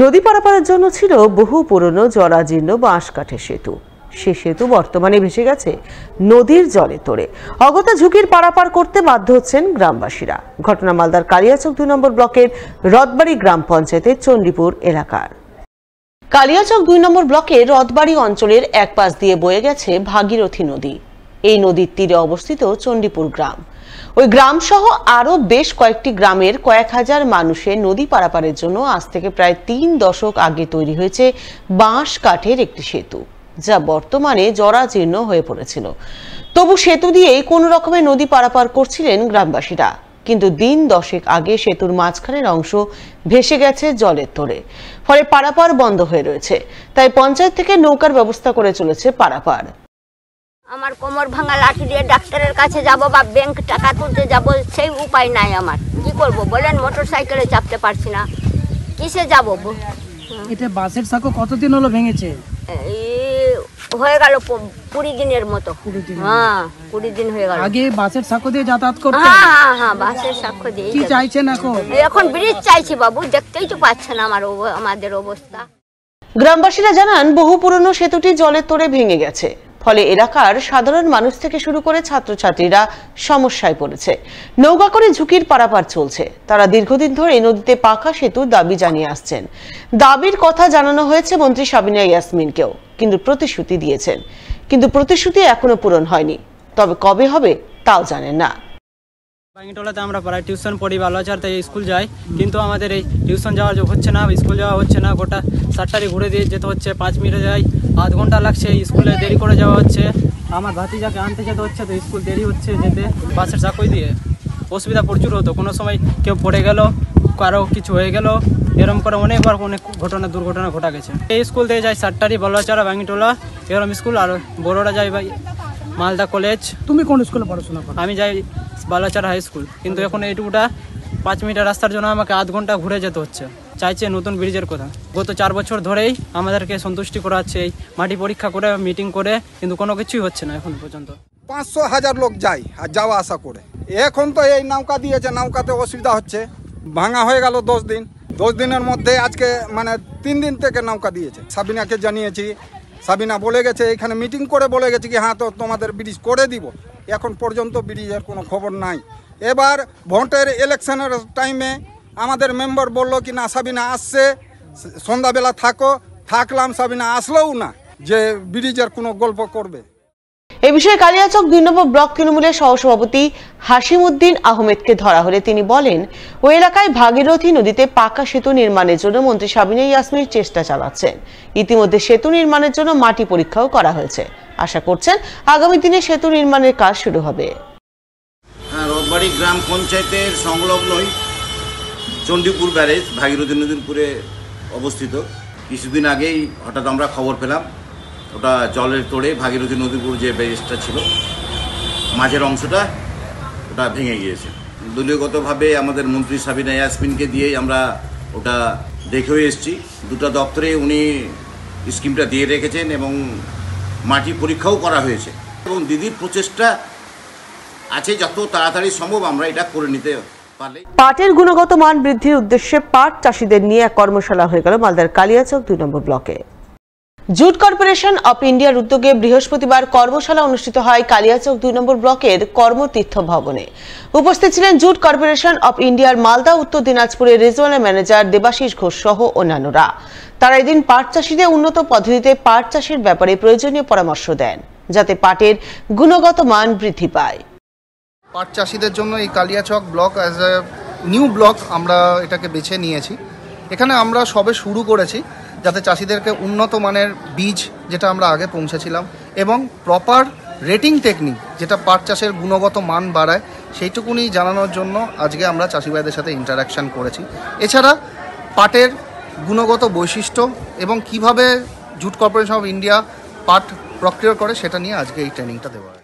নদী পারাপারের জন্য ছিল বহু পুরনো জরাজীর্ণ বাঁশ কাঠের সেতু। সে সেতু বর্তমানে ভেসে গেছে নদীর জলে তোড়ে। অগত্যা ঝুঁকির পারাপার করতে বাধ্য হচ্ছেন গ্রামবাসীরা। ঘটনা মালদার কালিয়াচক ২ নম্বর ব্লকের রথবাড়ি গ্রাম পঞ্চায়েতের চণ্ডীপুর এলাকার। কালিয়াচক ২ নম্বর ব্লকের রথবাড়ি অঞ্চলের এক পাশ দিয়ে বয়ে গেছে ভাগীরথী নদী। এই নদীর তীরে অবস্থিত চণ্ডীপুর গ্রাম। ওই গ্রাম সহ আরো বেশ কয়েকটি গ্রামের কয়েক হাজার মানুষের নদী পারাপারের জন্য আজ থেকে প্রায় ৩ দশক আগে তৈরি হয়েছে বাঁশ কাঠের একটি সেতু, যা বর্তমানে জরাজীর্ণ হয়ে পড়েছিল। তবু সেতু দিয়েই কোনো রকমে নদী পারাপার করছিলেন গ্রামবাসীরা। কিন্তু দিন 10 আগে সেতুর মাঝখানের অংশ ভেসে গেছে জলের তোড়ে, ফলে পারাপার বন্ধ হয়ে রয়েছে। তাই পঞ্চায়েত থেকে নৌকার ব্যবস্থা করে চলেছে পারাপার। আমার কোমর ভাঙা লাঠি দিয়ে ডাক্তারের কাছে যাব বা ব্যাংক টাকা তুলতে যাব, সেই উপায় নাই আমার। কি করব বলেন, মোটর সাইকেলে চাপতে পারছি না, কিসে যাব? এটা বাসের সাঁকো কতদিন হলো ভেঙেছে? হয়ে গেল 20 দিনের মতো। হ্যাঁ, 20 দিন হয়ে গেল। আগে বাসের সাঁকো দিয়ে যাতায়াত করতে? হ্যাঁ, বাসের সাঁকো দিয়ে। কি চাইছেন এখন? এখন ব্রিজ চাইছি বাবু, দেখতেই তো পাচ্ছেন আমাদের অবস্থা। গ্রামবাসীরা জানান, বহু পুরনো সেতুটি জলের তোড়ে ভেঙে গেছে, ফলে এলাকার সাধারণ মানুষ থেকে শুরু করে ছাত্রছাত্রীরা সমস্যায় পড়েছে। নৌকা করে ঝুঁকির পারাপার চলছে। তারা দীর্ঘদিন ধরে নদীতে পাকা সেতুর দাবি জানিয়ে আসছেন। দাবির কথা জানানো হয়েছে মন্ত্রী সাবিনা ইয়াসমিনকেও, কিন্তু প্রতিশ্রুতি দিয়েছেন, কিন্তু প্রতিশ্রুতি এখনো পূরণ হয়নি। তবে কবে হবে তাও জানেন না। বাঙ্গিটোলাতে আমরা প্রায় টিউশন পড়ি, বালুয়াচার তাই স্কুল যাই, কিন্তু আমাদের এই টিউশন যাওয়া হচ্ছে না, স্কুল যাওয়া হচ্ছে না। গোটা 7টারি ঘুরে দিয়ে যেতে হচ্ছে, 5 মিনিটে যাই, আধ ঘন্টা লাগছে। স্কুলে দেরি করে যাওয়া হচ্ছে, আমার ভাতিজাকে আনতে যেতে হচ্ছে, তো স্কুল দেরি হচ্ছে যেতে। বাসের চাকরি দিয়ে অসুবিধা প্রচুর হতো। কোনো সময় কেউ পড়ে গেল, কারো কিছু হয়ে গেল, এরকম করে অনেকবার অনেক দুর্ঘটনা ঘটা গেছে। এই স্কুল থেকে যাই 7টারি বালুয়াচারা বাঙ্গিটোলা এরকম স্কুল, আর বড়রা যাই ভাই মালদা কলেজ। তুমি কোন স্কুলে পড়াশোনা করো? আমি যাই বালাচার হাই স্কুল, কিন্তু এখন এইটুকুটা 5 মিনিটের রাস্তার জন্য আমাকে আধ ঘন্টা ঘুরে যেতে হচ্ছে। চাইছে নতুন ব্রিজের কথা। গত 4 বছর ধরেই আমাদেরকে সন্তুষ্টি করা হচ্ছে, এই মাটি পরীক্ষা করে মিটিং করে, কিন্তু কোনো কিছুই হচ্ছে না এখন পর্যন্ত। 500,000 লোক যায় আর যাওয়া আসা করে। এখন তো এই নৌকা দিয়েছে, নৌকাতে অসুবিধা হচ্ছে। ভাঙা হয়ে গেল 10 দিন। 10 দিনের মধ্যে আজকে 3 দিন থেকে নৌকা দিয়েছে। সাবিনাকে জানিয়েছি, সাবিনা বলে গেছে, এখানে মিটিং করে বলে গেছে কি হ্যাঁ তো তোমাদের ব্রিজ করে দিব। এখন পর্যন্ত ব্রিজের কোনো খবর নাই। এবার ভোটের ইলেকশনের টাইমে আমাদের মেম্বার বলল কি না সাবিনা আসছে, সন্ধ্যাবেলা থাকলাম, সাবিনা আসলেও না যে ব্রিজের কোনো গল্প করবে। এ বিষয়ে কালিয়াচক 2 নম্বর ব্লক তৃণমূলের সহসভাপতি হাসিমউদ্দিন আহমেদকে ধরা হলে তিনি বলেন, ওই এলাকায় ভাগীরথী নদীতে পাকা সেতু নির্মাণের জন্য মন্ত্রী সাবিনা ইয়াসমিন চেষ্টা চালাচ্ছেন। ইতিমধ্যে সেতু নির্মাণের জন্য মাটি পরীক্ষাও করা হয়েছে। আশা করছেন আগামী দিনে সেতু নির্মাণের কাজ শুরু হবে। রথবাড়ি গ্রাম পঞ্চায়েতের সংলগ্নই চণ্ডীপুর ব্যারেজ ভাগীরথী নদীর উপরে অবস্থিত। কিছুদিন আগেই হঠাৎ আমরা খবর পেলাম ওটা জলের তোড়ে ভাগীরথী নদীর উপর যে ব্যারেজটা ছিল মাঝের অংশটা ওটা ভেঙে গিয়েছে। দলীয়গতভাবে আমাদের মন্ত্রী সাবিনা ইয়াসমিনকে দিয়েই আমরা ওটা দেখেও এসেছি। 2টা দপ্তরে উনি স্কিমটা দিয়ে রেখেছেন এবং মাটি পরীক্ষাও করা হয়েছে, এবং দিদির প্রচেষ্টা আছে যত তাড়াতাড়ি সম্ভব আমরা এটা করে নিতে পারলে। পাটের গুণগত মান বৃদ্ধির উদ্দেশ্যে পাট চাষিদের নিয়ে এক কর্মশালা হয়ে গেল মালদার কালিয়াচক 2 নম্বর ব্লকে। জুট কর্পোরেশন অফ ইন্ডিয়ার উদ্যোগে বৃহস্পতিবার কর্মশালা অনুষ্ঠিত হয় কালিয়াচক 2 নম্বর ব্লকের কর্মতীর্থ ভবনে। উপস্থিত ছিলেন জুট কর্পোরেশন অফ ইন্ডিয়ার মালদা উত্তর দিনাজপুরের রিজিওনাল ম্যানেজার দেবাশিস ঘোষ সহ অন্যান্যরা। তারা এদিন পাট চাষিদের উন্নত পদ্ধতিতে পাট চাষের ব্যাপারে প্রয়োজনীয় পরামর্শ দেন, যাতে পাটের গুণগত মান বৃদ্ধি পায়। পাট চাষিদের জন্য এই Kaliachak block as a new block আমরা এটাকে বেছে নিয়েছি। এখানে আমরা সবে শুরু করেছি, যাতে চাষিদেরকে উন্নত মানের বীজ, যেটা আমরা আগে পৌঁছেছিলাম, এবং প্রপার রেটিং টেকনিক, যেটা পাট চাষের গুণগত মান বাড়ায়, সেইটুকুনি জানানোর জন্য আজকে আমরা চাষি ভাইদের সাথে ইন্টারাকশান করেছি। এছাড়া পাটের গুণগত বৈশিষ্ট্য এবং কিভাবে জুট কর্পোরেশন অফ ইন্ডিয়া পাট প্রক্রিয়া করে সেটা নিয়ে আজকে এই ট্রেনিংটা দেওয়া হয়।